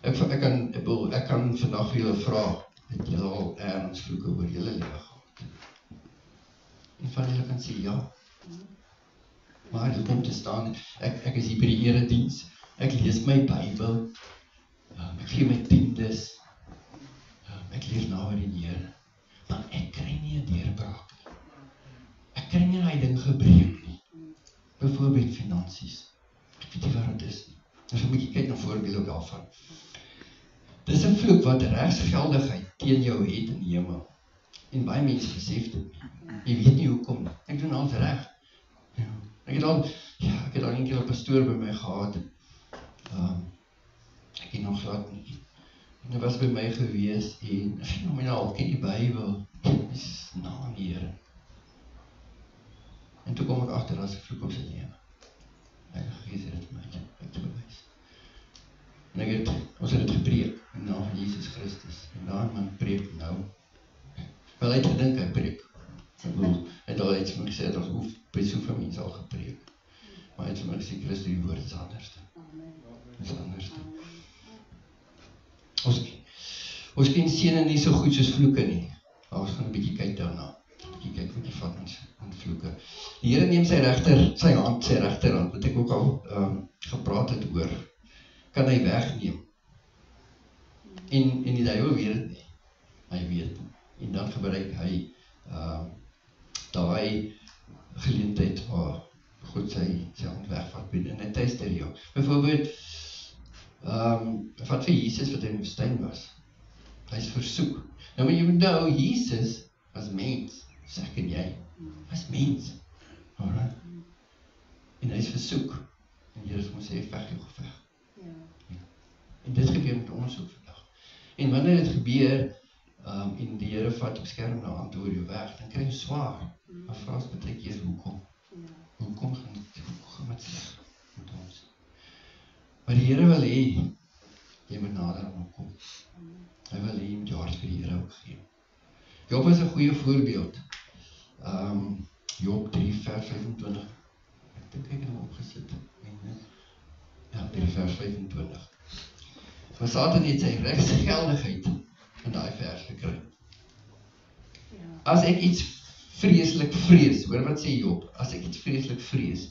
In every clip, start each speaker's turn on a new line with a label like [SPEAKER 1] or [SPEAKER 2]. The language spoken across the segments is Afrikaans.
[SPEAKER 1] Ek kan vandag vir julle vra, het julle al ergens vloeke oor julle lewe gehad? En van julle kan sê ja. Maar dit kom te staan, ek is hier by die erediens, ek lees my Bybel, ek gee my tiendes, ek leef naby die Here, maar ek kry nie 'n deurbraak nie. Ek kry nie daai ding gebreek nie. Byvoorbeeld finansies. Ek weet nie waar dit is nie. Ons moet 'n bietjie kyk na voorbeelde daarvan. Dis 'n vloek wat regsgeldigheid teen jou het in die hemel. En baie mense besef dit nie. Jy weet nie hoekom nie. Ek doen alles reg. Ja. Ek het al een keer 'n pastoor by my gehad. Ek het nog glad nie. En hy was by my gewees en fenomenaal, ken die Bybel. Dis na die Here. En toe kom ek agter as 'n vloek op sy lewe. Heilige Gees het dit vir my uitgewys. En ons het dit gepreek in naam van Jesus Christus. En daar man preek nou. Wel, hy het gedink hy preek. Ek bedoel, hy het al iets vir my gesê, dat ons by soveel mense al gepreek. Maar hy het vir my gesê, Christus, die woord is anders. Dit is anders. Ons ken seëne nie so goed soos vloeke nie. Maar ons gaan 'n bietjie kyk daarna. 'n bietjie kyk wat die vat aan vloeke. Die Here neem sy regterhand, wat ek ook al gepraat het oor, kan hy wegneem. En die duiwel weet dit nie. Hy weet. En dan gebruik hy daai geleentheid waar God sy hand wegvat binne en hy teister jou. Byvoorbeeld, wat vir Jesus wat in die woestyn was. Hy is versoek. Nou maar jy moet nou, Jesus was mens, sê ek en jy. Hy is mens. Alright. En hy is versoek. En Jesus moet sê, veg jou geveg. Ja. En dit gebeur met ons ook vandag. En wanneer dit gebeur, en die Here vat op skerm na hand oor jou weg, dan kry jy swaar. Maar vraag baie keer hoekom? Hoekom gaan dit sleg met ons? Maar die Here wil hê, jy moet nader aan hom kom. Hy wil hê, jy moet jou hart vir die Here ook gee. Job is 'n goeie voorbeeld. Job 3 vers 25. Ek dink ek het hom opgesit. Ja, 3 vers 25. Maar Satan het sy regsgeldigheid in daai vers gekry. As ek iets vreeslik vrees, hoor wat sê Job, as ek iets vreeslik vrees,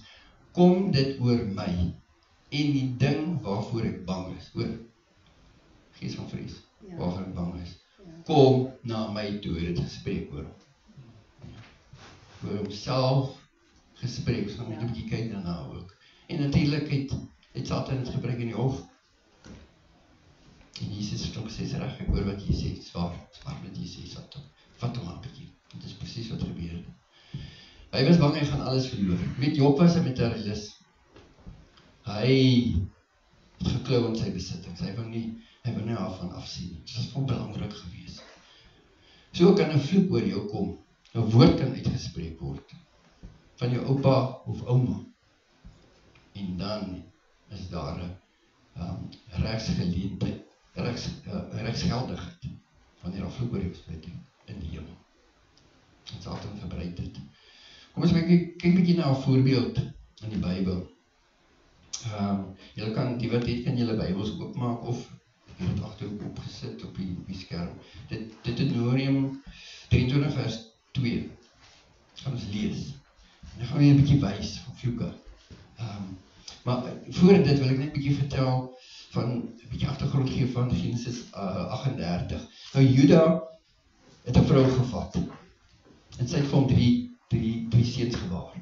[SPEAKER 1] kom dit oor my, en die ding waarvoor ek bang is, hoor, gees van vrees, waarvoor ek bang is, kom na my toe, het gesprek oor hom. Oor homself gesprek, ons gaan net 'n bietjie kyk daarna ook. En natuurlik het Satan het gebruik in die hof. En Jesus het ook gesê, reg, ek hoor wat jy sê, zwaar met jy sê, Satan. Vat hom aan bietjie. Dit is presies wat gebeur. Hy was bang, hy gaan alles verloor. Met Job was hy materialist. Hy het geklou in sy besittings. Hy wou nie daarvan afsien. Dit was vir belangrik geweest. So kan 'n vloek oor jou kom. 'n woord kan uitgespreek word. Van jou oupa of ouma. En dan is daar 'n regsgeleentheid, regsgeldigheid, wanneer daar vloek oor jou spreek in die hemel. En Satan gebruik dit. Kom ons kyk 'n bietjie na 'n voorbeeld in die Bybel. Julle kan, die wat het, kan julle Bybels oopmaak of jy het agterop opgesit op die skerm. Deuteronomium 23 vers 2. Gaan ons lees. En dan gaan we 'n bietjie wys van vloeke. Maar voor dit wil ek net 'n bietjie vertel van 'n bietjie agtergrond gee van Genesis 38. Nou Juda het 'n vrou gevat. En sy het vir hom drie seuns gebaar.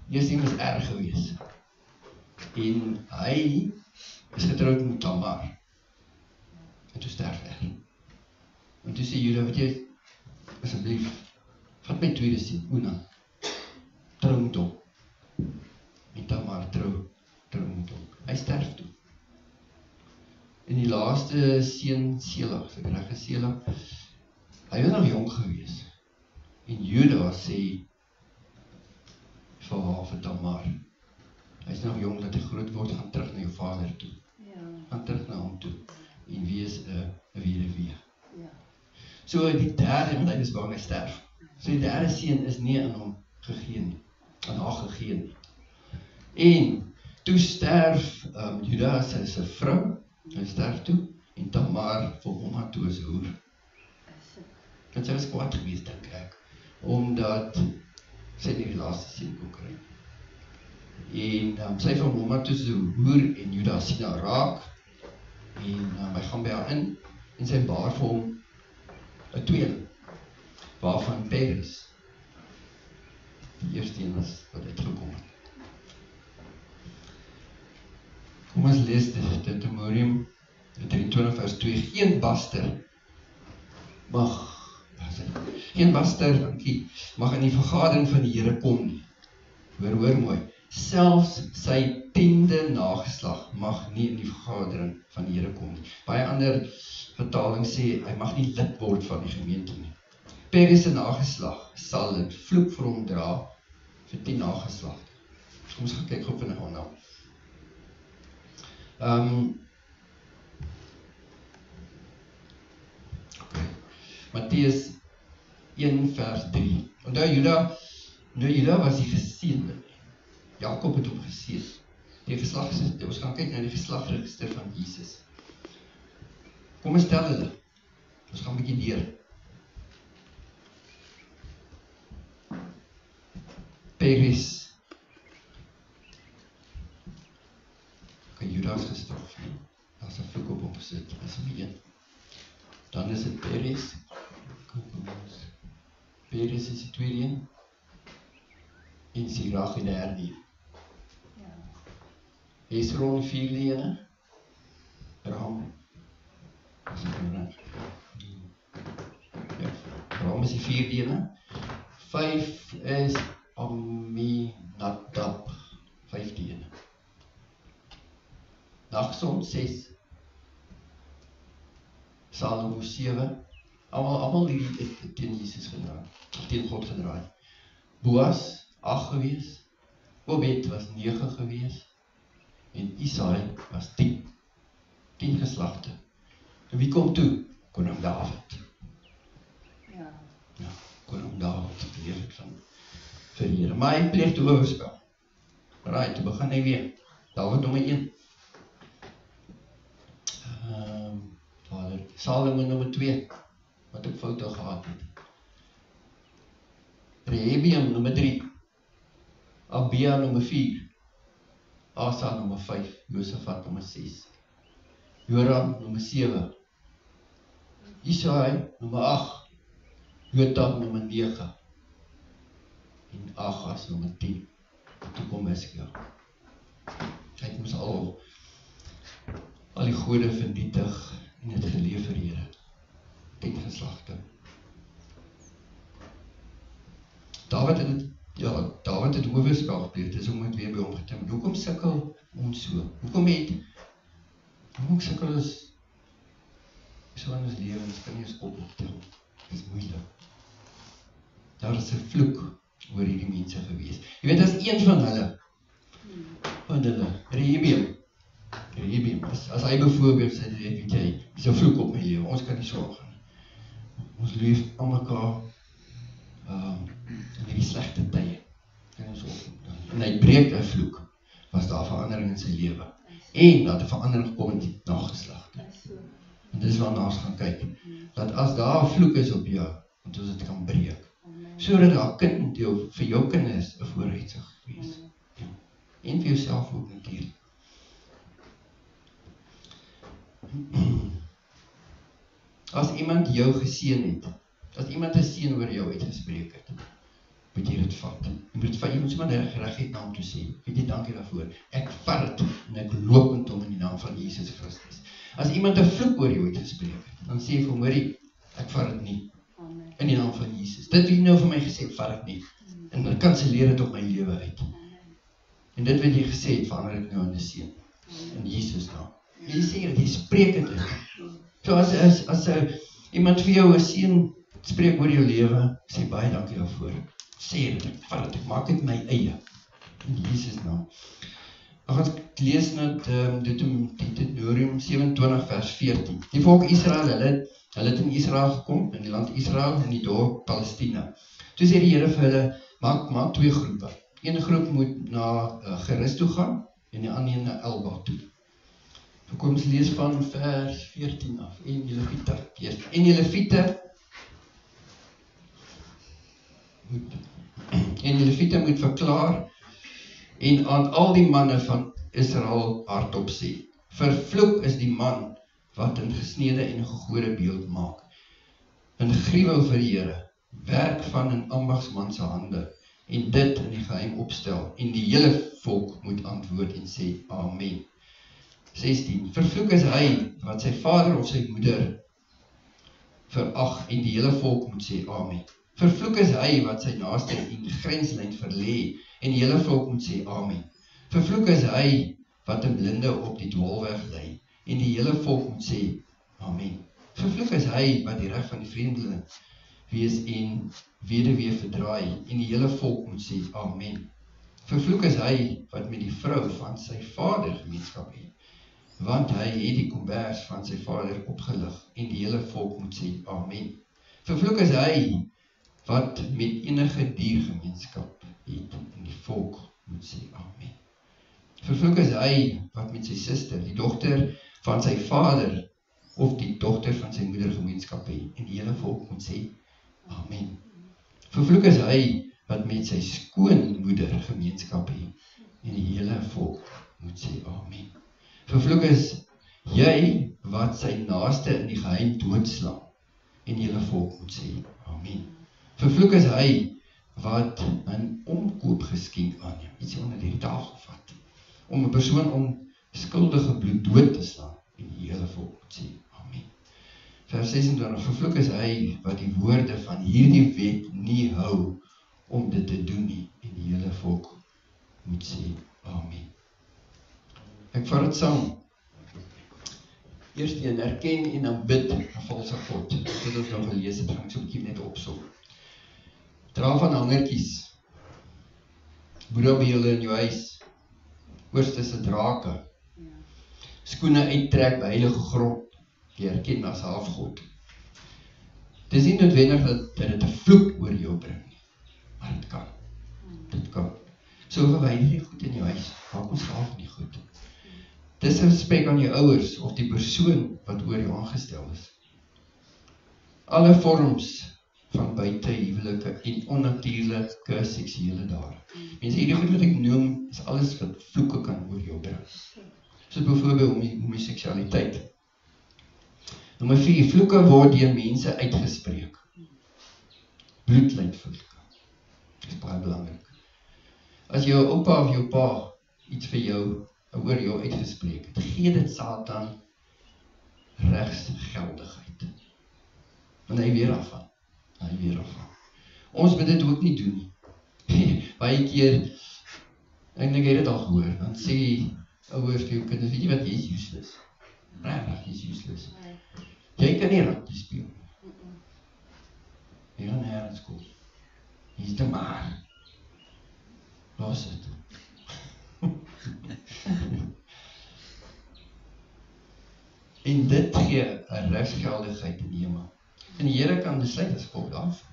[SPEAKER 1] Die eerste een was erg geweest. En hy is getroud met Tamar. En toe sterf hy. En toe sê Juda, weet jy, asseblief, vat my tweede seun, Onan, trou met hom. En Tamar trou met hom. Hy sterf toe. En die laaste seun, Sela, as ek reg is, Sela, hy was nog jong geweest. En Juda sê vir haar, vir Tamar, hy is nog jong, dat hy groot word, gaan terug na jou vader toe. Gaan terug na hom toe. En wees 'n weduwee. So die derde, want hy is bang hy sterf. So die derde seun is nie aan hom gegee nie, aan haar gegee nie. En toe sterf Juda sy vrou, Hy sterf toe, en Tamar vir hom toe as hoer. En sy was kwaad geweest, dink ek, omdat sy die laaste seun kon kry. En sy van hom toe as hoer, en Judas sien haar raak, en hy gaan by haar in, en sy baar vir hom 'n tweeling, waarvan Peres die eerste een was wat uitgekom het. Kom ons lees dit, Deuteronomium 23 vers 2, geen baster mag in die vergadering van die Here kom nie. Hoor mooi, selfs sy 10de nageslag mag nie in die vergadering van die Here kom nie. Baie ander vertaling sê, hy mag nie lid word van die gemeente nie. Peres se nageslag sal 'n vloek vir hom dra vir 10 nageslag. Kom ons gaan kyk gou vinnig aan nou. Matteus 1 vers 3. Onthou Juda was die geseënde. Jakob het hom geseën. Ons gaan kyk na die geslagregister van Jesus. Kom ons stel hulle. Ons gaan 'n bietjie deur. Peres. Judas gestraf. Daar's 'n vloek op hom gesit. Dis die een. Dan is dit Peres. Peres is die tweede een. En Sirach die derde een. Hesron die vierde een. Ram. Ram is die vierde een. 5 is Aminadab. 5de een. Nachson 6. Salomo 7. Almal het teen Jesus gedraai. Teen God gedraai. Boas 8 gewees. Obed was 9 gewees. En Isaai was 10. 10 geslagte. En wie kom toe? Koning Dawid. Ja, koning Dawid het leef van verheer. Maar hy pleeg toe oorspel. Right, toe begin hy weer. Dawid nommer 1. Vader, Salomo nommer 2, wat ook foute gehad het. Rehabeam nommer 3, Abia nommer 4, Asa nommer 5, Josafat nommer 6, Joram nommer 7, Isaai nommer 8, Jotam nommer 9, en Agas nommer 10, toe kom Hizkia. Hy het ons al die gode vernietig en het geleef vir Here. 10 geslagte. Dawid het hoofspel gepleeg, dis om het weer by hom getim. Hoekom sukkel ons so? Hoekom sukkel ons so in ons lewe, ons kan nie ons kop optel. Dit is moeilik. Daar is 'n vloek oor hierdie mense gewees. Jy weet, as een van hulle, Rehabeam, as hy byvoorbeeld sê, weet jy, is 'n vloek op my lewe, ons kan nie sorg nie. Ons leef aan mekaar in hierdie slegte tye. En hy breek 'n vloek, was daar verandering in sy lewe. En dat 'n verandering gekom in die nageslagte. En dis waarna ons gaan kyk. Dat as daar 'n vloek is op jou, moet ons dit kan breek. Sodat daar kind vir jou kinders 'n vooruitsig wees. En vir jouself ook natuurlijk. As iemand jou geseën het, as iemand 'n seën oor jou uitgespreek het, moet jy dit vat. Jy moet sommer reguit na hom toe sê, weet jy, dankie daarvoor. Ek vat dit en ek loop met hom in die naam van Jesus Christus. As iemand 'n vloek oor jou uitgespreek het, dan sê jy vir hom, ek vat dit nie. In die naam van Jesus. Dit wat jy nou vir my gesê het, vat dit nie. En dan kanselleer dit op my lewe uit. En dit wat jy gesê het, verander ek nou in 'n seën. In Jesus naam. Jy sê dit, jy spreek dit uit. So as iemand vir jou 'n seën spreek oor jou lewe, sê baie dankie daarvoor. Sê dit, ek vat dit, ek maak dit my eie. In Jesus naam. Ons gaan lees net Deuteronomium 27 vers 14. Die volk Israel, hulle het in Israel gekom, in die land Israel, in die dorp Palestina. Toe sê die Here vir hulle, maak 2 groepe. Een groep moet na Gerus toe gaan, en die ander na Elba toe. Kom ons lees van vers 14 af, en die Lewiete moet verklaar en aan al die manne van Israel hardop sê, vervloek is die man wat 'n gesnede en gegore beeld maak, 'n gruwel vir die Here, werk van 'n ambagsman se hande, en dit in die geheim opstel, en die hele volk moet antwoord en sê, Amen. 16. Vervloek is hy wat sy vader of sy moeder verag, en die hele volk moet sê, Amen. Vervloek is hy wat sy naaste in die grenslyn verlê, en die hele volk moet sê, Amen. Vervloek is hy wat 'n blinde op die dwaalweg lei, en die hele volk moet sê, Amen. Vervloek is hy wat die reg van die vreemdeling wees en weduwee verdraai, en die hele volk moet sê, Amen. Vervloek is hy wat met die vrou van sy vader gemeenskap het, want hy het die kombers van sy vader opgelig, en die hele volk moet sê, Amen. Vervloek is hy wat met enige dier gemeenskap het, en die volk moet sê, Amen. Vervloek is hy wat met sy suster, die dogter van sy vader, of die dogter van sy moeder gemeenskap het, en die hele volk moet sê, Amen. Vervloek is hy wat met sy skoonmoeder gemeenskap het, en die hele volk moet sê, Amen. Vervloek is jy wat sy naaste in die geheim doodslaan, en die hele volk moet sê, Amen. Vervloek is hy wat 'n omkoopgeskenk aanneem, iets onder die tafel vat, om 'n persoon onskuldige bloed dood te slaan, en die hele volk moet sê, Amen. Vers 26, vervloek is hy wat die woorde van hierdie wet nie hou, om dit te doen nie, en die hele volk moet sê, Amen. Ek vat het saam. Eerst een erken en aanbid 'n valse God. Dit ons nou gelees het, gaan ek so 'n bietjie net opsom. Dra van hangertjies, boedelbeelde in jou huis, oorste drake, skoene uittrek by heilige grond, jy erken as halfgod. Dis nie noodwendig dat dit 'n vloek oor jou bring nie, maar dit kan. So verwyder die goed in jou huis, maak ons self nie goed. Disrespek aan jou ouers of die persoon wat oor jou aangestel is. Alle vorms van buitehuwelike en onnatuurlike seksuele dade. Mense, hierdie goed wat ek noem, is alles wat vloeke kan oor jou bring. So byvoorbeeld homoseksualiteit. Nommer 4, vloeke word deur mense uitgespreek. Bloedlynvloeke. Dit is baie belangrik. As jou oupa of jou pa iets vir jou oor jou uitgespreek het, gee dit Satan regsgeldigheid. Want hy weer afvan. Ons moet dit ook nie doen nie. Baie keer, eintlik het dit al gehoor, dan sê ouers vir jou kinders, weet jy wat, jy is useless. Regtig, jy is useless. Jy kan nie rugby speel. Jy gaan nergens kom. Jy is te maar. Los het. En dit gee 'n regsgeldigheid in die hemel. En die Here kan besluit as volg daarvan.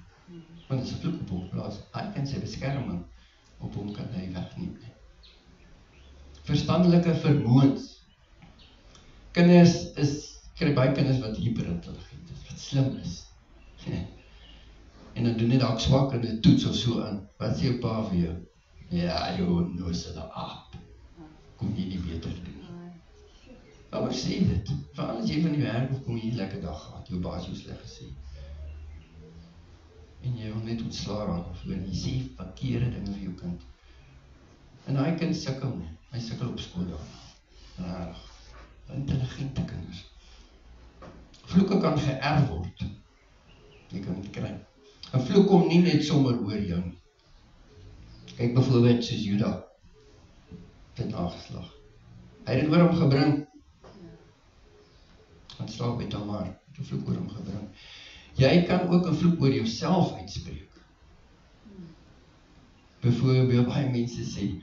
[SPEAKER 1] Want dit is 'n vloek op hom plaas. Hy kan sy beskerming op hom kan hy wegneem. Verstandelike vermoëns. Kinders kry baie kinders wat hyperintelligent is, wat slim is. En dan doen dit dalk swak in 'n toets of so aan. Wat sê jou pa vir jou? Ja, jou nose daar aap. Kom jy nie beter doen. Maar sê dit, veral as jy van die werk of kom jy nie lekker dag gehad, jou baas jou sleg gesê. En jy wil net ontslae raak of jy sê verkeerde dinge vir jou kind. En daai kind sukkel, hy sukkel op skool daarna. Intelligente kinders. Vloeke kan geërf word. Jy kan dit kry. 'n Vloek kom nie net sommer oor jou nie. Kyk byvoorbeeld soos Juda, dit nageslag. Hy het dit oor hom gebring. Van slaap by Tamar, het 'n vloek oor hom gebring. Jy kan ook 'n vloek oor jouself uitspreek. Byvoorbeeld, baie mense sê,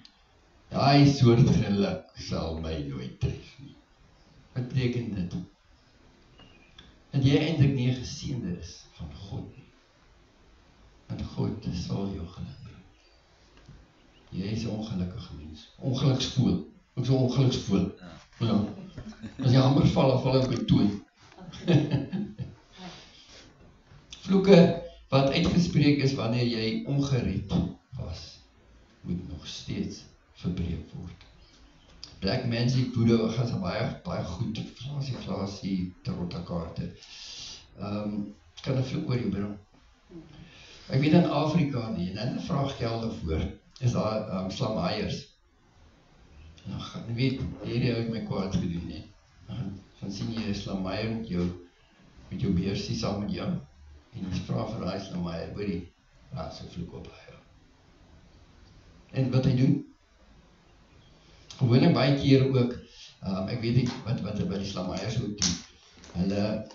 [SPEAKER 1] daai soort geluk sal my nooit tref nie. Wat beteken dit? Dat jy eintlik nie 'n geseënde is van God nie. Want God sal jou geluk bring. Jy is 'n ongelukkige mens. Ongeluksvoel. Ook so ongeluksvoel. Ja. As die hamer val, dan val op die toon. Vloeke wat uitgespreek is wanneer jy ongered was, moet nog steeds verbreek word. Black Magic Voodoo gaan se baie goed, flasie, tarot kaarte. Kan 'n vloek oor jou bring. Ek weet in Afrika nie, en hulle vra geld daarvoor, is daar slamaiers. Nou gaan weet, hierdie ou het my kwaad gedoen nie. Dan sien jy 'n slamaier met jou beursie saam met jou, en jy vra vir daai slamaier, hoorie, laat sy vloek op hy. En wat hy doen? Gewoonlik baie keer ook, ek weet nie wat by die slamaiers ook doen. Hulle,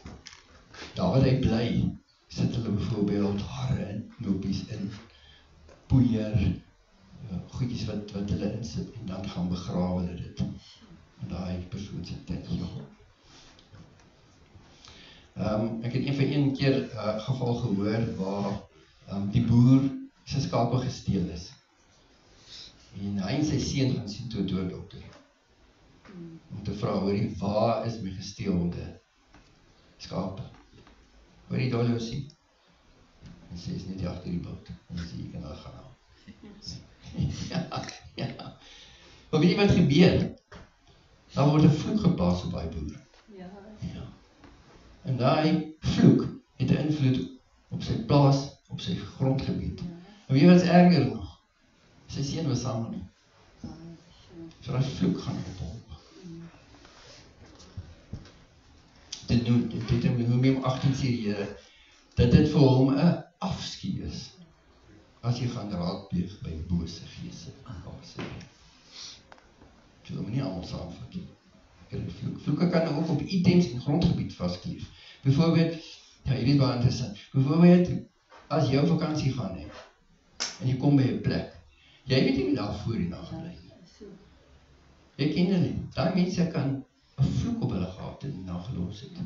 [SPEAKER 1] daar wat hy bly, sit hulle byvoorbeeld hare in, knopies in, poeier, goedjies wat hulle insit, en dan gaan begrawe hulle dit. En daai persoon se tyd, ja. Ek het een keer geval gehoor waar die boer sy skape gesteel is. En hy en sy seun gaan sien toe 'n doordokter. Om te vra, hoorie, waar is my gesteelde skape? Hoorie, daar hulle sien. En sy is net agter die boot. En sy sê, jy kan daar gaan haal. Ja. Maar weet jy wat gebeur? Daar word 'n vloek geplaas op daai boer. Ja. En daai vloek het 'n invloed op sy plaas, op sy grondgebied. En weet jy wat is erger nog? Sy seun was saam met hom. So daai vloek gaan op hom. Dit noem hom 18 sê die Here, dat dit vir hom 'n afskie is, as jy gaan raadpleeg by bose geeste. So moet nie almal saamvat nie. Vloeke kan ook op items en grondgebied vaskleef. Byvoorbeeld, ja, hierdie is baie interessant. Byvoorbeeld, as jy op vakansie gaan hê, en jy kom by 'n plek, jy weet nie daar voor en agter nie. Jy ken hulle nie. Daai mense kan 'n vloek op hulle gehad en nagelos het.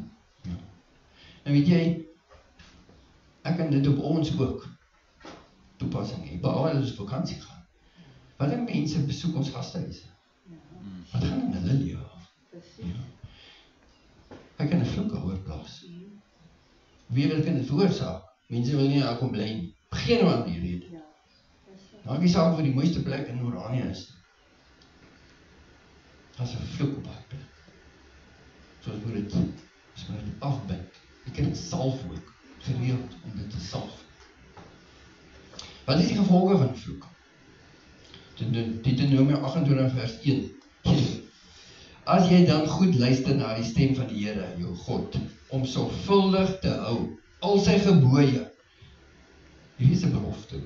[SPEAKER 1] Ja. En weet jy, ek kan dit op ons ook toepassing hê, behalwe as ons vakansie gaan. Wat die mense besoek ons gastehuise? Wat gaan in hulle lewe af? Ja. Ek kan 'n vloek hoor plaas. Wie wil kan dit veroorsaak? Mense wil nie daar kom bly nie. Geen ander rede. Nou die saak vir die mooiste plek in Oranje is. As 'n vloek op daai plek. So ek moet dit afbind. Ek kan dit salf ook, gereeld om dit te salf. Wat is die gevolge van 'n vloek? Deuteronomium 28 vers 1. As jy dan goed luister na die stem van die Here, jou God, om sorgvuldig te hou, al sy gebooie, hierdie is 'n belofte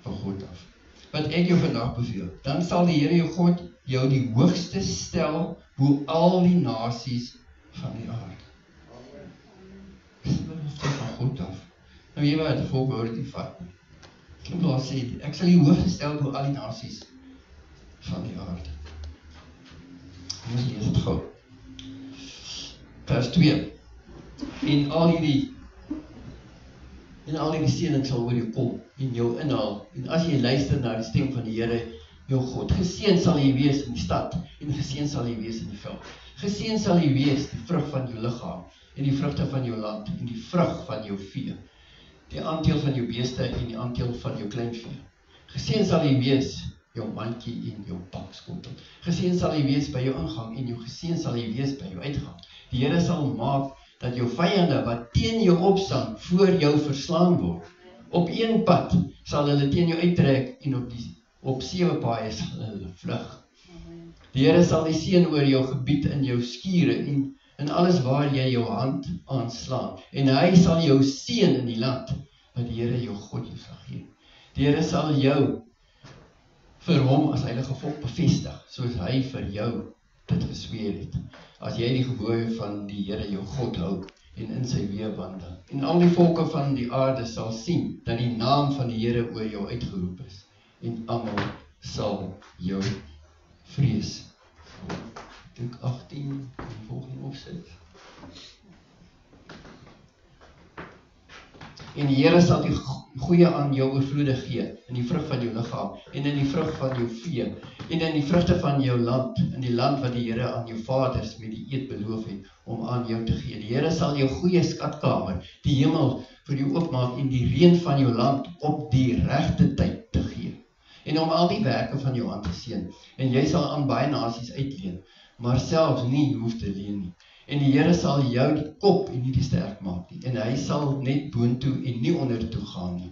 [SPEAKER 1] van God af, wat ek jou vandag beveel, dan sal die Here jou God jou die hoogste stel bo al die nasies van die aarde. Dis 'n belofte van God af. Nou jy wat, die volk wou dit nie vat nie. Ek wil sê, ek sal die hoogste stel bo al die nasies van die aarde. Ons lees het gou. Vers 2. En al hierdie seëning sal oor jou kom en jou inhaal. En as jy luister na die stem van die Here, jou God, geseën sal jy wees in die stad en geseën sal jy wees in die veld. Geseën sal jy wees die vrug van jou liggaam en die vrugte van jou land en die vrug van jou vee, die aanteel van jou beeste en die aanteel van jou kleinvee. Geseën sal jy wees jou mandjie en jou pakskotel. Geseën sal jy wees by jou ingang en jou geseën sal jy wees by jou uitgang. Die Here sal maak dat jou vyande wat teen jou opstaan voor jou verslaan word. Op een pad sal hulle teen jou uittrek en op 7 paaie sal hulle vlug. Die Here sal die seën oor jou gebied in jou skure en in alles waar jy jou hand aanslaan. En hy sal jou seën in die land wat die Here jou God jou sal gee. Die Here sal jou vir hom as heilige volk bevestig, soos hy vir jou dit gesweer het, as jy die gebooie van die Here jou God hou en in sy weë wandel. En al die volke van die aarde sal sien dat die naam van die Here oor jou uitgeroep is en almal sal jou vrees. Dink 18 volgende opsit. En die Here sal die goeie aan jou oorvloedig gee, in die vrug van jou liggaam, en in die vrug van jou vee, en in die vrugte van jou land, in die land wat die Here aan jou vaders met die eed beloof het, om aan jou te gee. Die Here sal jou goeie skatkamer, die hemel vir jou oopmaak, en die reën van jou land op die regte tyd te gee, en om al die werke van jou aan te seën, en jy sal aan baie nasies uitleen, maar selfs nie hoef te leen nie. En die Here sal jou die kop en nie die sterk maak nie, en hy sal net boontoe en nie ondertoe gaan nie.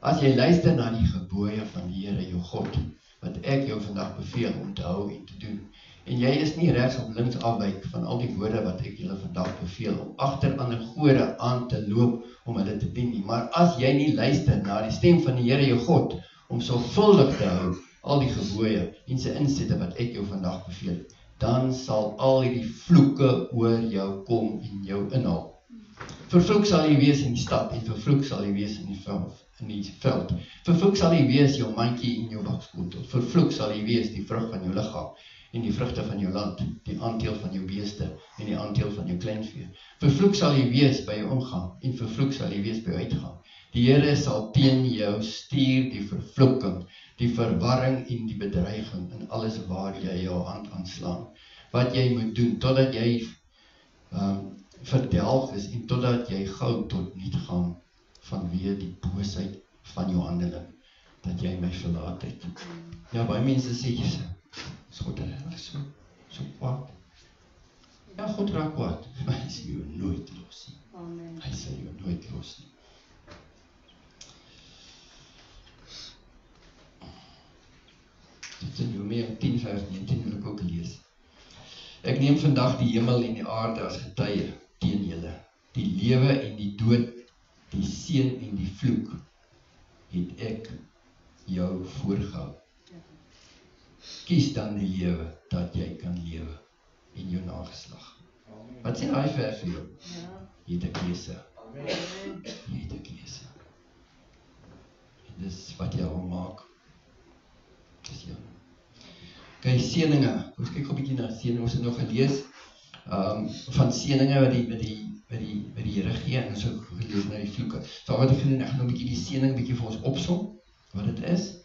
[SPEAKER 1] As jy luister na die gebooie van die Here jou God, wat ek jou vandag beveel om te hou en te doen, en jy is nie regs of links afwyk van al die woorde wat ek julle vandag beveel, om agter ander gode aan te loop om hulle te dien nie, maar as jy nie luister na die stem van die Here jou God, om sorgvuldig te hou al die gebooie en sy insette wat ek jou vandag beveel, dan sal al die vloeke oor jou kom en jou inhaal. Vervloek sal jy wees in die stad, en vervloek sal jy wees in die veld. Vervloek sal jy wees jou mandjie en jou bakskotel. Vervloek sal jy wees die vrug van jou liggaam, en die vrugte van jou land, die aandeel van jou beeste, en die aandeel van jou kleinvee. Vervloek sal jy wees by jou ingang, en vervloek sal jy wees by jou uitgang. Die Here sal teen jou stuur die vervloeking, die verwarring en die bedreiging in alles waar jy jou hand aanslaan. Wat jy moet doen, totdat jy verdelg is en totdat jy gou tot niet gaan vanweë die boosheid van jou handeling, dat jy my verlaat het. Ja, baie mense sê, is God regtig so kwaad? Ja, God raak kwaad, maar hy sal jou nooit los nie.
[SPEAKER 2] Amen.
[SPEAKER 1] Hy sal jou nooit los nie. Dit in Romeine 10 vers 19 wil ek ook lees. Ek neem vandag die hemel en die aarde as getuie teen julle. Die lewe en die dood, die seën en die vloek, het ek jou voorgehou. Kies dan die lewe, dat jy kan lewe en jou nageslag. Wat sê daai vers vir jou? Jy het 'n keuse. Jy het 'n keuse. En dis wat jy al maak. Dis jou. Kyk, seëninge. Ons kyk 'n bietjie na seëninge. Ons het nog gelees van seëninge wat die Here gee, en ons het ook gelees na die vloeke. So wat ek gedoen, ek gaan nou 'n bietjie die seëning bietjie vir ons opsom, wat dit is,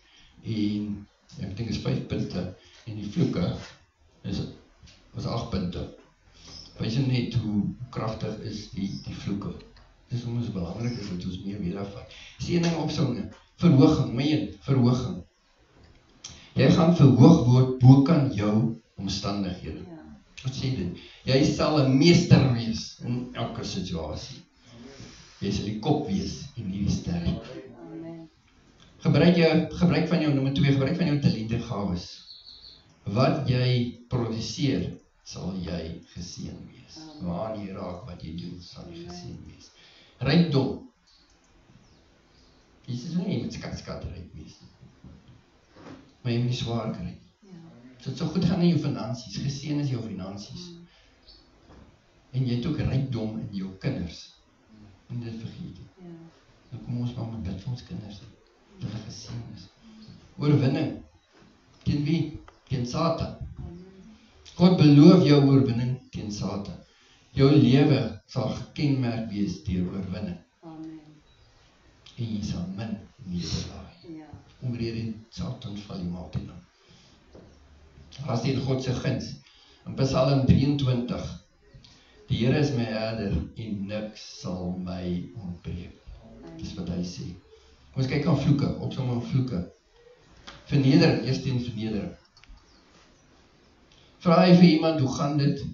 [SPEAKER 1] en ek dink is 5 punte, en die vloeke was 8 punte. Wys net hoe kragtig is die vloeke. Dis hoe ons belangrik is dat ons meer weet daarvan. Seëning opsomme, verhoging, verhoging. Jy gaan verhoog word bokant jou omstandighede. Wat sê dit? Jy sal 'n meester wees in elke situasie. Jy sal die kop wees en nie die ster. Gebruik van jou, nommer 2, gebruik van jou talente en gawes. Wat jy produseer, sal jy geseën wees. Waar jy raak, wat jy doen, sal jy geseën wees. Rykdom. Jesus wil nie met skat ryk wees. Maar jy moet nie swaar kry. So dit sal goed gaan in jou finansies, geseën is jou finansies. En jy het ook rykdom in jou kinders. En dit vergeet jy. Nou kom ons maar met bid vir ons kinders. Dat hulle geseën is. Oorwinning. Teen wie? Teen Satan. God beloof jou oorwinning teen Satan. Jou lewe sal gekenmerk wees deur oorwinning. En jy sal min nederlaai. Omrede Satan val jy maar teen hom. As dit God se guns. In Psalm 23. Die Here is my herder en niks sal my ontbreek. Dis wat hy sê. Kom ons kyk aan vloeke, opsomming vloeke. Vernedering, eerst in vernedering. Vra jy vir iemand, hoe gaan dit?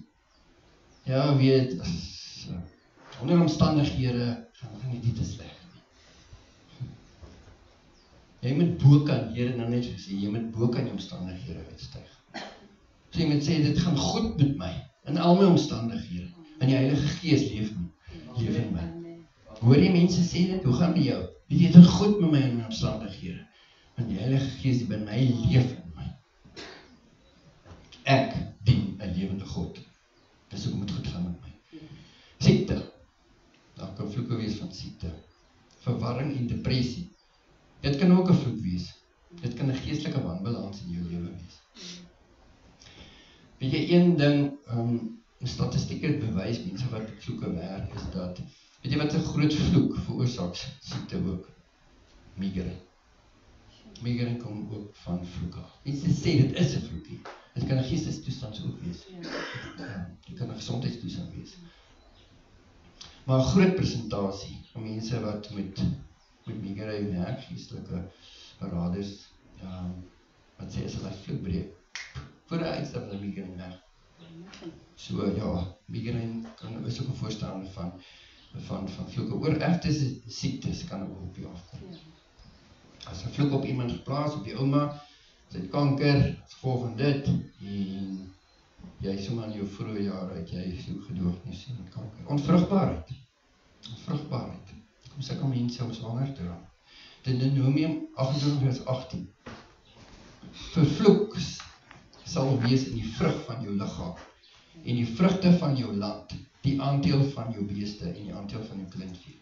[SPEAKER 1] Ja, weet, onder omstandighede gaan nie dit te sleg nie. Jy moet bokant, Here nou net gesê, jy moet bokant die omstandighede uitstyg. So jy moet sê, dit gaan goed met my, in al my omstandighede, en die Heilige Gees leef in my. Hoor die mense sê dit, hoe gaan met jou? Weet jy, dit gaan goed met my in my omstandighede, en die Heilige Gees die by my leef in my. Ek dien 'n lewende God. Dis hoe moet goed gaan met my. Siekte. Daar kan vloeke wees van siekte. Verwarring en depressie. Dit kan ook 'n vloek wees. Dit kan 'n geestelike wanbalans in jou lewe wees. Weet jy, een ding statistieke bewys, mense wat met vloeke werk, is dat, weet jy wat 'n groot vloek veroorsaak siekte ook? Migraine. Migraine kom ook van vloeke. Mense sê dit is 'n vloekie. Dit kan 'n geestestoestand ook wees. Ja, dit kan 'n gesondheidstoestand wees. Maar 'n groot persentasie van mense wat met migraine werk, geestelike beraders, wat sê as hulle vloek breek, voor 'n uitstap hulle migraine weg. So ja, migraine is ook 'n voorstander van vloeke. Oorerfde siektes kan ook op jou afkom. As 'n vloek op iemand geplaas, op die ouma, sy het kanker, as gevolg van dit, en jy sommer in jou vroeë jare uit, jy is ook gedoognees met kanker. Onvrugbaarheid. Kom sulke mense om swanger te raak. Deuteronomium 28 vers 18. Vervloeks sal wees in die vrug van jou liggaam, en die vrugte van jou land, die aandeel van jou beeste, en die aandeel van jou kleinvee.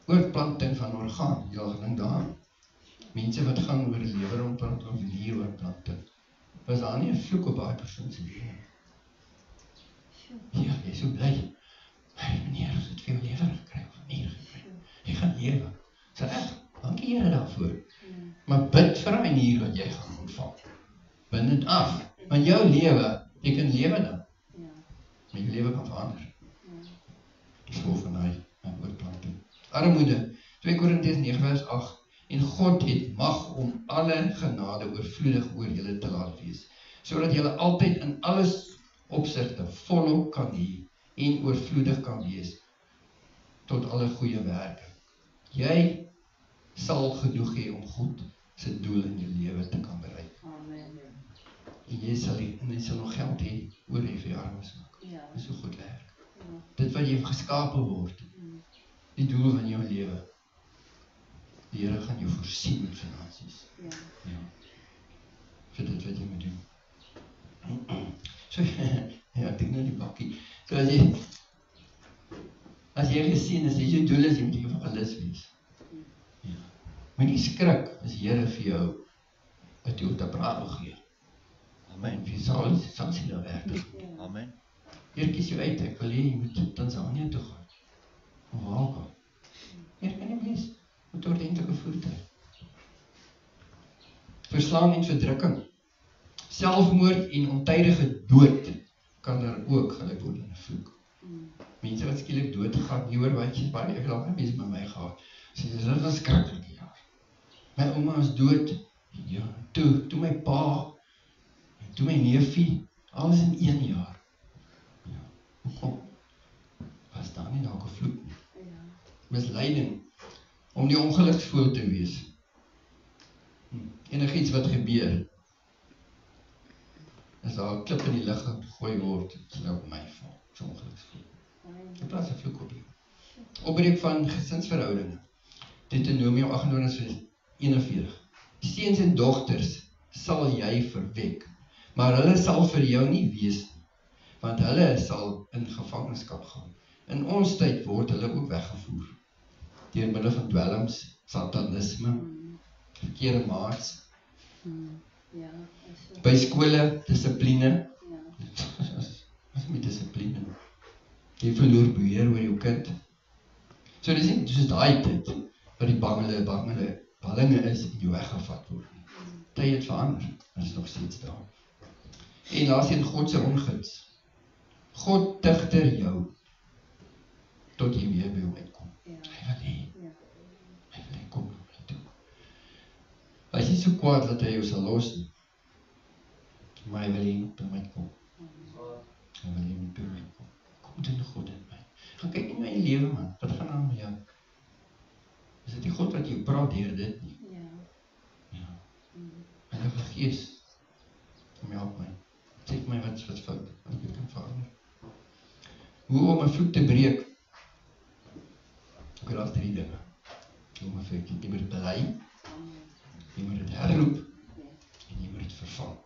[SPEAKER 1] Oorplanting van orgaan, jy al gedink daaraan. Mense wat gaan oor lewerontplanting of nieroorplanting, was daar nie 'n vloek op daai persoon se lewe? Ja, jy is so bly. Hey meneer, ons het veel lewer gekry, of nier gekry. Jy gaan lewe. So echt, dankie Here daarvoor. Maar bid vir daai nier wat jy gaan ontvang. Bind dit af. Want jou lewe, jy kan lewe dan. Maar jou lewe kan verander. So van daai oorplanting. Armoede, 2 Korintiërs 9 vers 8. En God het mag om alle genade oorvloedig oor julle te laat wees, sodat julle altyd in alles opsigte volop kan hê en oorvloedig kan wees tot alle goeie werke. Jy sal genoeg hê om God se doel in jou lewe te kan bereik.
[SPEAKER 2] Amen.
[SPEAKER 1] En jy sal nog geld hê oor die vir jou armes ook. Dis so goed werk. Dit wat jy geskape word, die doel van jou lewe. Die Here gaan jou voorsien met finansies. Ja. Vir dit wat jy moet doen. So, ja, ek dink nou die bakkie. So as jy gesien is, jy doel is, jy moet evangelis wees. Ja. Moet nie skrik as die Here vir jou 'n Toyota Bravo gee. Amen. Wie sal sy nou werk? Amen. Hier kies jy uit, ek wil jy moet Tanzania toe gaan. Of waar gaan? Hier kan jy wees. Met ordentlike voertuig. Verslaan en verdrukking. Selfmoord en ontydige dood kan daar ook gelyk word in 'n vloek. Mense wat skielik dood gaan, nie hoor wat jy baie, ek het mense by my gehad. Sê, dit was skrikkelike jaar. My ouma is dood. Ja, toe my pa, toe my neefie, alles in 1 jaar. Ja, hoekom? Was daar nie dalk 'n vloek nie? Misleiding. Om die ongeluksvoel te wees. Enigiets wat gebeur, as daar 'n klip in die lug gegooi word, sal op my val, so ongeluksvoel. In plaas 'n vloek op jou. Opbreek van gesinsverhoudinge. Deuteronomium 28:41. Seuns en dogters sal jy verwek, maar hulle sal vir jou nie wees nie, want hulle sal in gevangenskap gaan. In ons tyd word hulle ook weggevoer. Deur middel van dwelms, satanisme, verkeerde maats, by skole, dissipline, wat is met dissipline? Jy verloor beheer oor jou kind. So dis nie soos daai tyd, wat die ballinge is en jou weggevat word nie. Tyd het verander, en is nog steeds daar. En laasens God se onguns. God tigter jou, tot jy weer by hom uitkom. Hy wil kom na my toe. Hy is nie so kwaad dat hy jou sal los nie, maar hy wil jy by my kom. Hy wil jy by my kom. Kom doen God in my. Gaan kyk in my lewe man, wat gaan aan met jou? Is dit die God wat jou praat deur dit nie? Ja. Heilige Gees, kom help my. Sê my wat fout, wat ek kan verander. Hoe om 'n vloek te breek? Ook al 3 dinge. Jy moet dit bely, jy moet dit herroep, en jy moet dit vervang.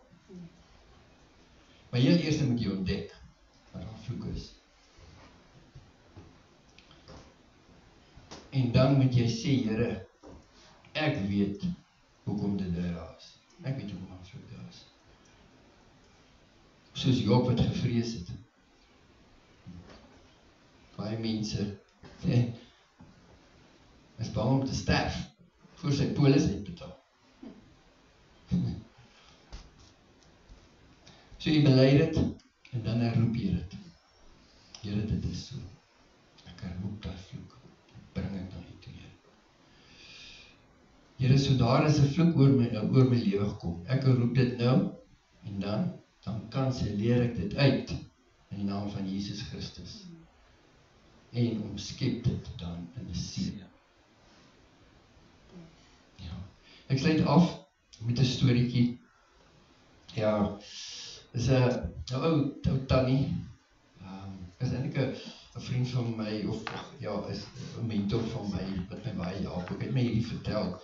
[SPEAKER 1] Maar heel eers moet jy ontdek, wat daar vloek is. En dan moet jy sê, Here, ek weet, hoekom dit daar is. Ek weet hoekom ons vloek daar is. Soos Job wat gevrees het, baie mense is bang om te sterf voor sy polis uitbetaal. So jy bely dit en dan herroep jy dit. Here, dit is so. Ek herroep daai vloek. Ek bring dit na U toe, Here. Here, so daar is 'n vloek oor my lewe gekom. Ek roep dit nou en dan kanselleer ek dit uit in die naam van Jesus Christus. En omskep dit dan in 'n seën. Ja. Ek sluit af met 'n storieetjie. Ja, is 'n ou tannie. Is eintlik 'n vriend van my of ja, is 'n mentor van my wat my baie help. Ek het my hierdie vertel.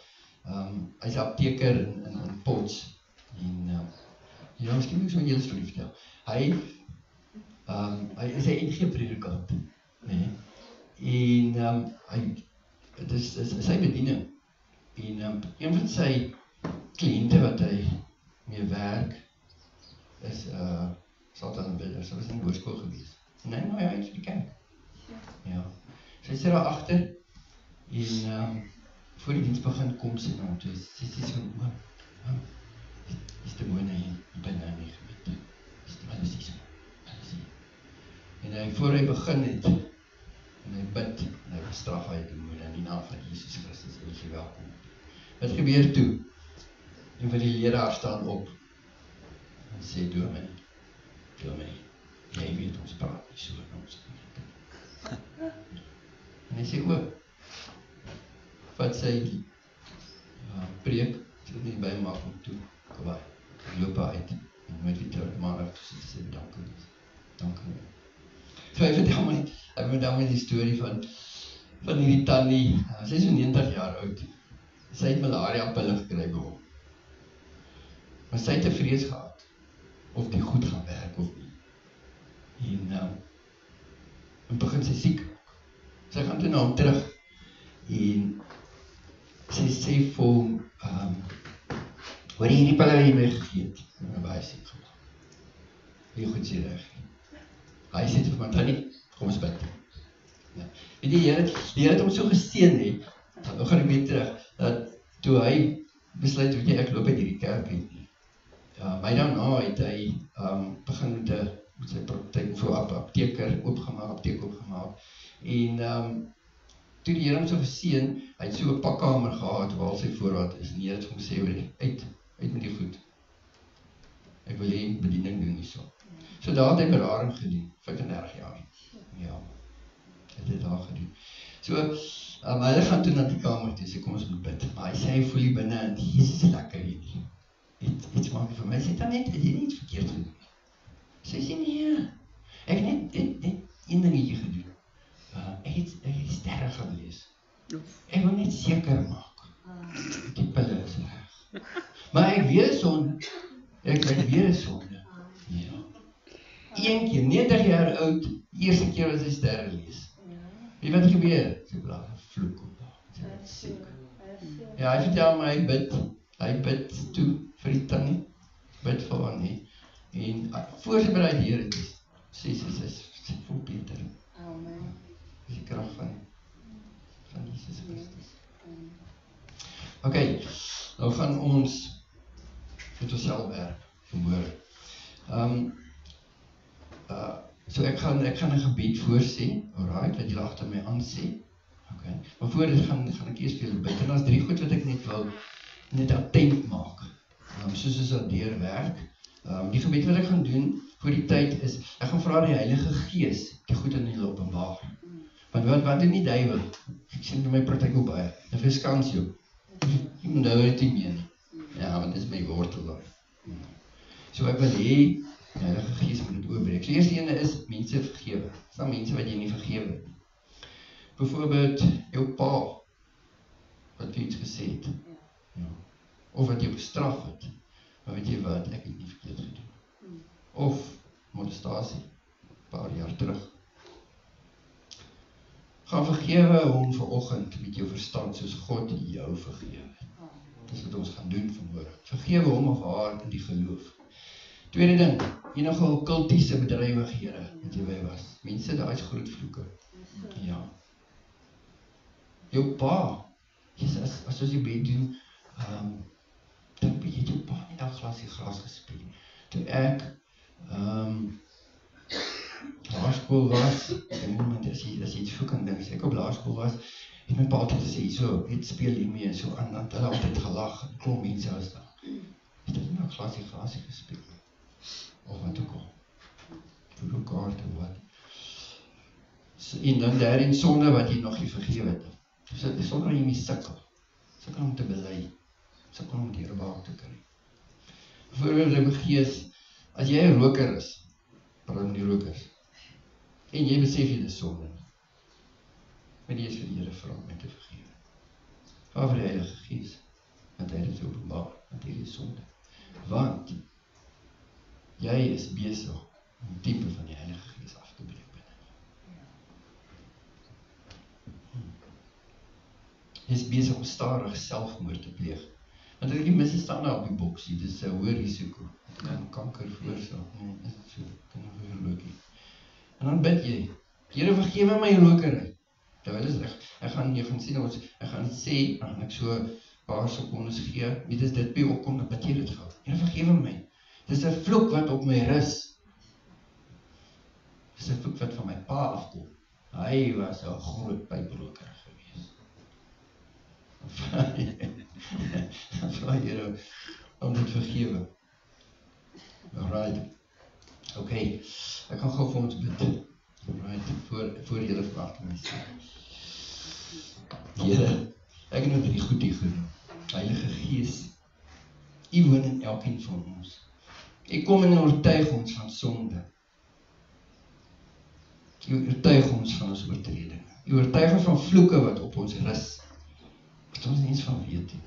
[SPEAKER 1] Hy's 'n apteker in Potts en ja, miskien moet ek so 'n hele storie vertel. Hy is 'n NG predikant, nee. En dit is sy bediening. En een van sy kliënte wat hy mee werk is Satan-aanbidder. Sy was in die hoërskool gewees. Nee, nou ja, hy is vir die kerk. Ja. Sy sit daar agter en voor die diens begin kom sy na hom toe. Sy sê so, is demone hier binne in die gemeente. Alles is so. En voor hy begin het, en hy bid, en hy bestraf hy demone in die naam van Jesus Christus, en jy welkom. Wat gebeur toe? En van die leraar staan op, en sê, dominee, jy weet ons praat nie so in ons gemeente. En hy sê, wat sy preek, sy het nie by maak om toe, kwaai, loop uit, en nooit weer terug, maar af, so sê, dankie. So hy vertel my die storie van hierdie tannie, sy is so 90 jaar oud, sy het malaria pille gekry by hom, maar sy het 'n vrees gehad, of die goed gaan werk of nie, en begin sy siek, sy gaan toe na hom terug, en sy sê vir hom, hoor jy hierdie pille wat jy my gegee het, en baie siek gemaak, jy goed sê reg, hy sê vir my, tannie, kom ons bid. Ja. En die Here het hom so geseën het, nou gaan ek weer terug, dat toe hy besluit, weet jy, ek loop uit hierdie kerk uit nie. My daarna het hy begin met sy praktyk vir apteek oopgemaak, en toe die Here hom so geseën, hy het so 'n pakkamer gehad, waar sy voorraad is, en die Here het hom gesê, uit met die goed. Ek wil jy bediening doen hierso. So daar het hy berading gedoen, 35 jaar. Ja, het hy daar gedoen. So, hulle gaan toe na die kamer toe, sê kom ons moet bid. Maar hy sê, hy voel hier binne, en Jesus is lekker hierdie. Iets maak vir my, sê dan net, het jy niet verkeerd gedoen? Sy sê, nee, ek het net een dingetje gedoen. Ek het sterre gaan lees. Ek wil net seker maak, die pille is reg. Maar ek weer sonde, ek weer sonde. Ja. Een keer, 90 jaar oud, eerste keer was hy sterre lees. Weet wat gebeur? Sy braak een vloek op daar. Sy werd siek. Ja, hy vertel my, hy bid toe vir die tannie, bid vir haar nie. En voor sy bereid die Here is, sê sy voel beter. Amen. Dis die krag van Jesus Christus. Ok, nou gaan ons met onsself werk, vanmôre. So ek gaan 'n gebed voorsê, alright, wat julle agter my aansê. Okay. Maar voor dit gaan ek eers vir julle bid. En daar's 3 goed wat ek net wil attent maak. Soos is dat deur werk. Die gebed wat ek gaan doen voor die tyd is, ek gaan vra die Heilige Gees die goed in julle openbaar. Want wat doen die duiwel? Ek sien my praktyk ook baie. Hy verskans jou. Jy moet nou dit nie meer. Ja, want dit is my wortel daar. So ek wil hê die Heilige Gees moet dit oorbreek. So eerste ene is mense vergewe. Is daar mense wat jy nie vergewe het? Byvoorbeeld jou pa wat jy iets gesê het. Ja. Of wat jy gestraf het. Maar weet jy wat, ek het nie verkeerd gedoen. Of molestasie, 'n paar jaar terug. Gaan vergewe hom vanoggend met jou verstand soos God jou vergewe. Dis wat ons gaan doen vanmôre. Vergewe hom of haar in die geloof. Tweede ding, enige kultiese bedrywighede wat jy by was. Mense, daar is groot vloeke. Ja. Jou pa, as ons die bed doen, dink jy jou pa nie dat glasie gras gespeel. Toe ek laerskool was, as jy iets vloekend dink, as ek op laerskool was, het my pa altyd gesê, so, het speel nie meer, so aan, want hulle altyd gelag, en klomp mense was daar. Het ek nou glasie gespeel, of wat ook al, voor elkaar te wat. En dan daarin sonde wat jy nog nie vergewe het. So, die sonde wat jy nie sukkel om te bely, sukkel om die baak te kry. Voorbeeld in my gees, as jy 'n roker is, praat met die rokers, en jy besef jy dis sonde, maar die is vir die Here vra om my te vergewe. Vra vir die Heilige Gees, want hy dit openbaar, want hy is sonde. Want jy is besig om die tempo van die Heilige Gees af te breek binne. Jy is besig om stadig selfmoord te pleeg. Want as ek die misse staan daar op die boksie, dit is 'n hoë risiko. Dit kan kanker veroorsaak. Nee, is dit so? Kan nog verlookie. En dan bid jy, Here vergewe my rokery. Terwyl is ek gaan sien, ek gaan sê, en ek so 'n paar sekondes gee, weet as dit by opkom, dan bid jy dit gou. Here vergewe my. Dis 'n vloek wat op my rus. Dis 'n vloek wat van my pa afkom. Hy was 'n groot pyproker gewees. Dan vra Here om dit vergewe. Alright. Okay. Ek gaan gou vir ons bid. Alright, voor julle vraag te my sê. Here, ek het nou 3 goed hier genoem. Heilige Gees, U woon in elkeen van ons. U kom en oortuig ons van sonde. U oortuig ons van ons oortredinge. U oortuig ons van vloeke wat op ons rus. Wat ons nie eens van weet nie.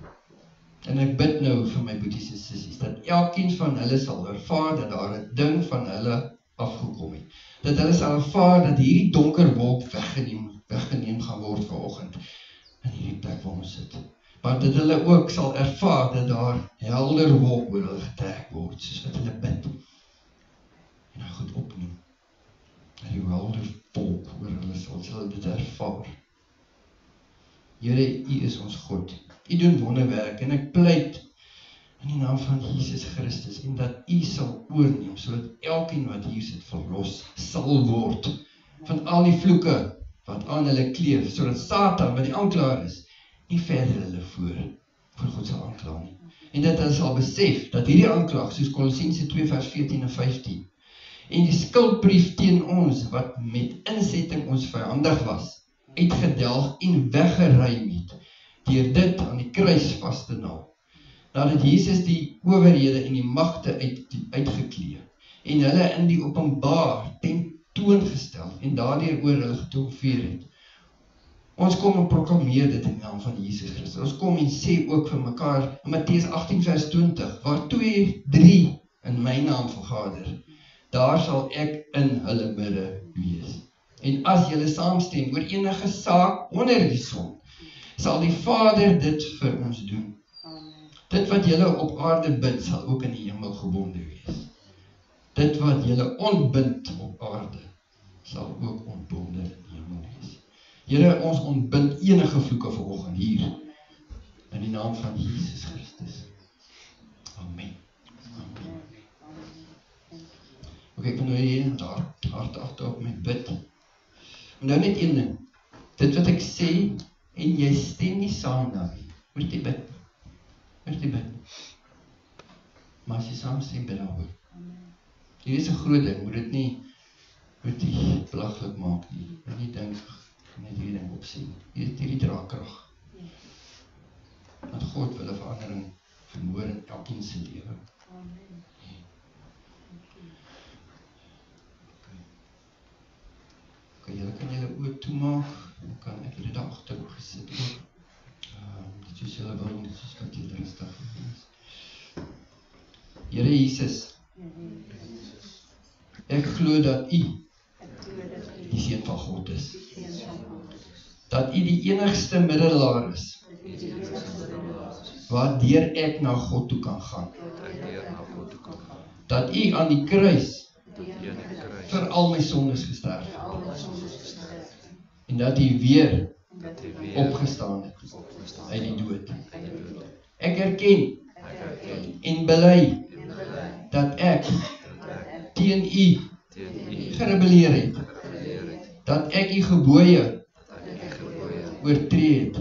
[SPEAKER 1] En ek bid nou vir my boeties en sissies, dat elkeen van hulle sal ervaar dat daar 'n ding van hulle afgekom het. Dat hulle sal ervaar dat hierdie donker wolk weggeneem gaan word vanoggend in hierdie plek waar ons sit. Maar dat hulle ook sal ervaar dat daar helder wolk oor hulle getrek word, soos wat hulle bid. En dan goed opneem. Dat die helder wolk oor hulle sal dit ervaar. Here, U is ons God. U doen wonderwerk en ek pleit in die naam van Jesus Christus en dat U sal oorneem, sodat elkeen wat hier sit verlos sal word van al die vloeke wat aan hulle kleef, sodat Satan, wat die aanklaer is, nie verder hulle voor God sal aankla nie. En dat hulle sal besef dat hierdie aanklag, soos Kolossense 2 vers 14 en 15, en die skuldbrief teen ons, wat met insetting ons vyandig was, uitgedelg en weggeruim het, deur dit aan die kruis vas te naal. Nadat Jesus die owerhede en die magte uitgeklee en hulle in die openbaar tentoongestel en daardeur oor hulle getriomfeer het. Ons kom en proklameer dit in die naam van Jesus Christus. Ons kom en sê ook vir mekaar in Matteus 18 vers 20, waar 2, 3 in my naam vergader, daar sal ek in hulle midde wees. En as julle saamstem oor enige saak onder die son, sal die Vader dit vir ons doen. Dit wat julle op aarde bind, sal ook in die hemel gebonde wees. Dit wat julle ontbind op aarde, sal ook ontbonde in die hemel wees. Here, ons ontbind enige vloeke vanoggend hier, in die naam van Jesus Christus. Amen. Amen. Ok, ek wil nou hier hart agter op my bid. Maar nou net een ding, dit wat ek sê, en jy stem nie saam daarmee, moet jy bid. Moet jy bid. Maar as jy saam stem, bid daaroor. Hier is 'n groot ding, moet jy belaglik maak nie. Moet nie dink, net hierdie ding opsien. Hierdie draagkrag. Want God wil 'n verandering vermoor in elkeen se lewe. Julle kan julle oë toemaak, dan kan ek hierdie dag agter gesit ook. Dit soos julle wil, dit soos wat julle rustig is. Here Jesus, ek glo dat U die Seun van God is. Dat U die enigste middelaar is, waardeur ek na God toe kan gaan. dat U aan die kruis vir al my sondes gesterf het. En dat U weer opgestaan het uit die dood. Ek erken en bely dat ek teen U gerebelleer het. Dat ek U gebooie oortree het.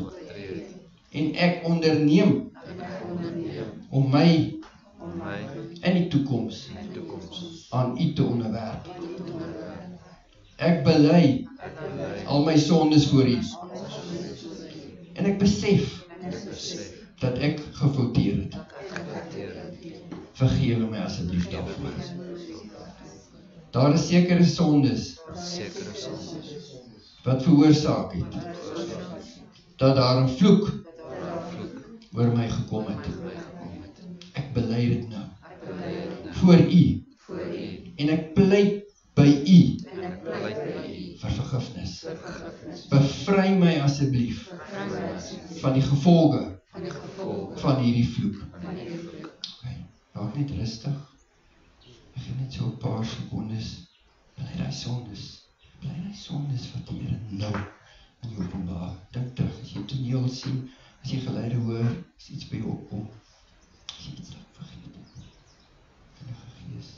[SPEAKER 1] En ek onderneem om my in die toekoms aan U te onderwerp. Ek bely al my sondes voor U. En ek besef dat ek gefouteer het. Vergewe my asseblief daarvoor. Daar is sekere sondes wat veroorsaak het dat daar 'n vloek oor my gekom het. Ek bely dit nou voor U en ek pleit by U vir vergifnis. Bevry my asseblief van die gevolge van hierdie vloek. Raak net rustig. Ek gee net so 'n paar sekondes. Bly daai sondes wat die Here nou in jou openbaar. Dink terug, as jy toneel sien, as jy geluide hoor, as iets by jou opkom, as jy iets vergeet het. Heilige Gees,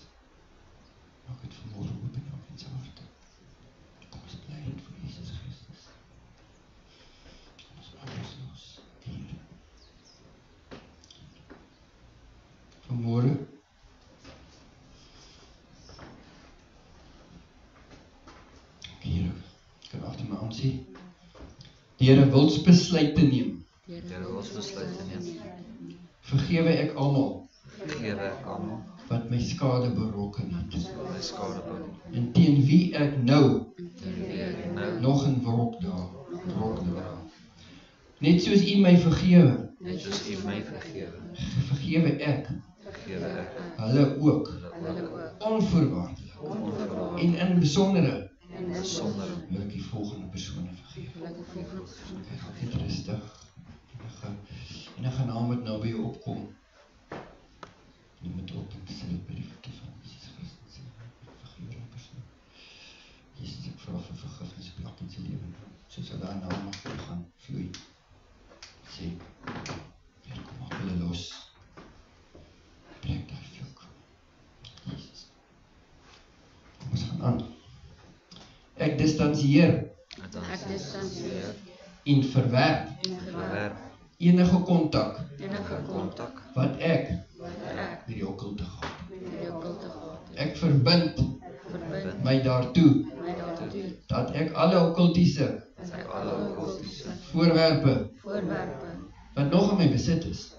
[SPEAKER 1] maak het vanmôre oop in elkeen se harte. Kom ons bly dit vir Jesus Christus. Ons maak ons los, Here. Vanmôre Here, ek kan agter my aan sê. Die Here wilsbesluit te neem. Vergewe ek almal wat my skade berokken het. En teen wie ek nou nog in wrok dra. Net soos U my vergewe, vergewe ek hulle ook onvoorwaardelik en in besondere wil ek die volgende persone vergewe. Ek gaan net rustig enige naam wat nou by jou opkom, noem het op en sê by die voete van Jesus Christus. Vergewe die persoon. Jesus, ek vra vir vergifnis op elkeen se lewe, soos hulle daar naam mag gaan vloei. Sê, Here, kom maak hulle los. Breek daai vloek. Jesus. Kom ons gaan aan. Ek distansieer en verwerp enige kontak wat ek met die okkulte gehad. Ek verbind my daartoe dat ek alle okkultiese voorwerpe wat nog in my besit is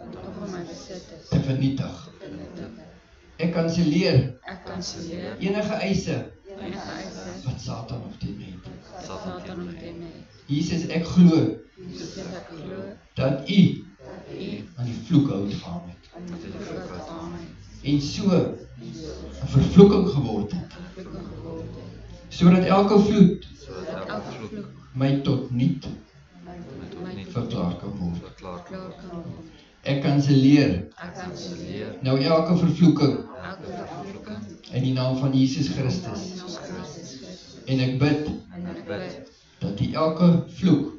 [SPEAKER 1] te vernietig. Ek kanselleer enige eise wat Satan op teen my het. Jesus, ek glo dat U aan die vloek hout gehang het. En so 'n vervloeking geword het. Sodat elke vloed my tot niet verklaar kan word. Ek kanselleer nou elke vervloeking in die naam van Jesus Christus. En ek bid dat die elke vloek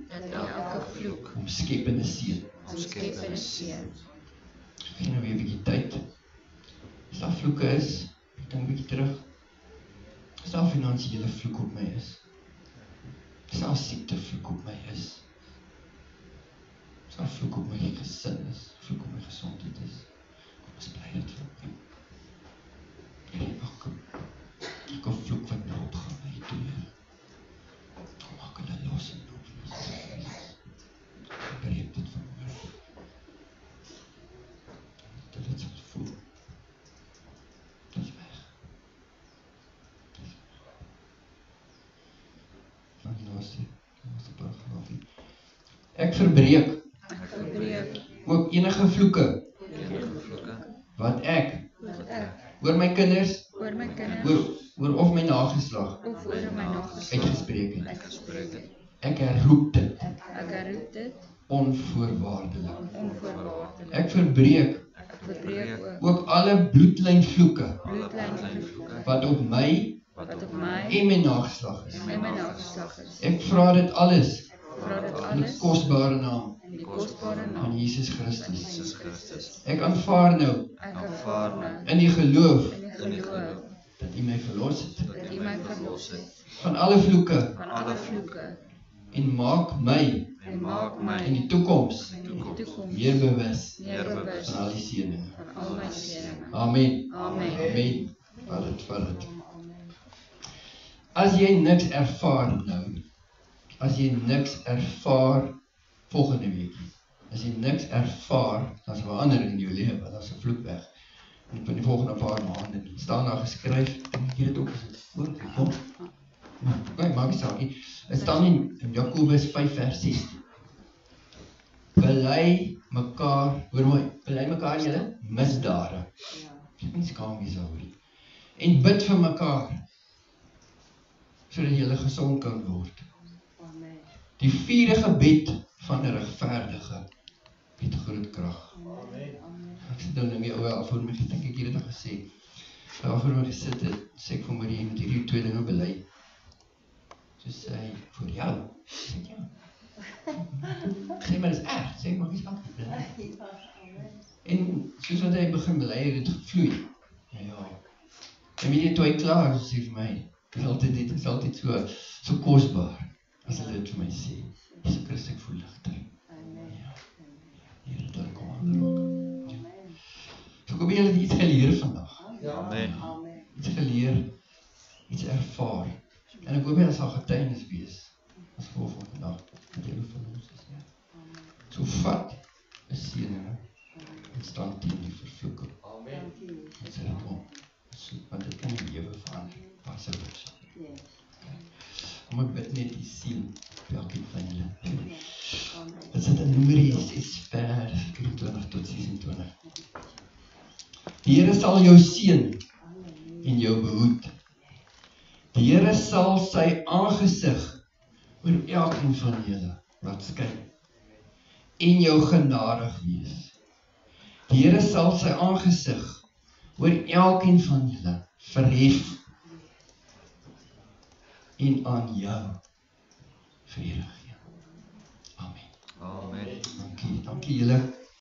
[SPEAKER 1] omskepende seën. Ek gee nou weer 'n bietjie tyd. As daar vloeke is, ek dink 'n bietjie terug. As daar finansiële vloek op my is. As daar siekte vloek op my is. As daar vloek op my gesin is, vloek op my gesondheid is. Kom ons bly dit vir my. Elke vloek wat nou opgaan my toe. Kom maak hulle los en op Jesus. Breek dit van my. Dat het sal voel. Dat is weg. Van die laaste paragraafie. Ek verbreek ook enige vloeke wat ek oor my kinders oor of my nageslag uitgespreek het. Ek herroep dit onvoorwaardelik. Ek verbreek
[SPEAKER 2] verbreek
[SPEAKER 1] ook alle bloedlijnvloeke
[SPEAKER 2] bloedlijnvloeke
[SPEAKER 1] wat op my
[SPEAKER 2] wat op my
[SPEAKER 1] en my nageslag is.
[SPEAKER 2] en my nageslag is.
[SPEAKER 1] Ek vra dit alles
[SPEAKER 2] Vra dit
[SPEAKER 1] in die
[SPEAKER 2] alles
[SPEAKER 1] kosbare naam
[SPEAKER 2] in die kosbare
[SPEAKER 1] van
[SPEAKER 2] naam
[SPEAKER 1] Jesus
[SPEAKER 2] van
[SPEAKER 1] Christus.
[SPEAKER 2] Jesus Christus.
[SPEAKER 1] Ek aanvaar nou
[SPEAKER 2] Ek ervaar nou
[SPEAKER 1] in die geloof
[SPEAKER 2] in die geloof
[SPEAKER 1] dat U my verlos het
[SPEAKER 2] dat U my verlos het
[SPEAKER 1] van alle vloeke
[SPEAKER 2] van alle vloeke
[SPEAKER 1] en maak my
[SPEAKER 2] en maak my
[SPEAKER 1] in die toekoms
[SPEAKER 2] in die toekoms
[SPEAKER 1] meer bewus
[SPEAKER 2] meer bewus
[SPEAKER 1] van al die seëninge.
[SPEAKER 2] van al my seëninge.
[SPEAKER 1] Amen.
[SPEAKER 2] Amen.
[SPEAKER 1] Amen. Vat dit. As jy niks ervaar nou, as jy niks ervaar volgende week, as jy niks ervaar, dan is verander in jou lewe, dan is 'n vloek weg. En van die volgende paar maande staan daar geskryf, ek het dit ook voorgekom. Nee, maak nie saak nie. Dit staan in Jakobus 5 vers 16. Bely mekaar, hoor mooi, bely mekaar julle misdade. Nie skaam wees daaroor nie. En bid vir mekaar, sodat julle gesond kan word. Die 4 gebed van 'n regverdige het groot krag. Ek sit nou die ou voor my gedink, ek het dit al gesê. Daar voor my gesit het, sê ek vir my, jy moet hierdie 2 dinge bely. So sê hy, vir jou? Sê ek, ja. Sê maar, dis erg, sê ek, maar nie skak nie. En soos wat hy begin bely, het dit gevloei. Ja. En weet jy, toe hy klaar is, sê vir my, dit is altyd so kosbaar, as hulle dit vir my sê. Jesus Christus, ek voel ligter. Ja. Here, dit kom aan ook. So kom julle iets geleer vandag.
[SPEAKER 3] Amen.
[SPEAKER 1] Iets geleer, iets ervaar. En ek hoop jy sal getuienis wees, as gevolg van vandag, met julle van ons is. Ja. So vat 'n seëninge, en staan teen die vervloeking.
[SPEAKER 3] Amen.
[SPEAKER 1] Dit sê dit om, want dit kan die lewe verander, pas op so. Kom ek bid net die siel, elkeen van julle. Dit sit in Numeri 6 vers 23 tot 26. Die Here sal jou seën en jou behoed. Die Here sal sy aangesig oor elkeen van julle laat skyn en jou genadig wees. Die Here sal sy aangesig oor elkeen van julle verhef en aan jou vrede gee. Amen.
[SPEAKER 3] Amen.
[SPEAKER 1] Dankie julle.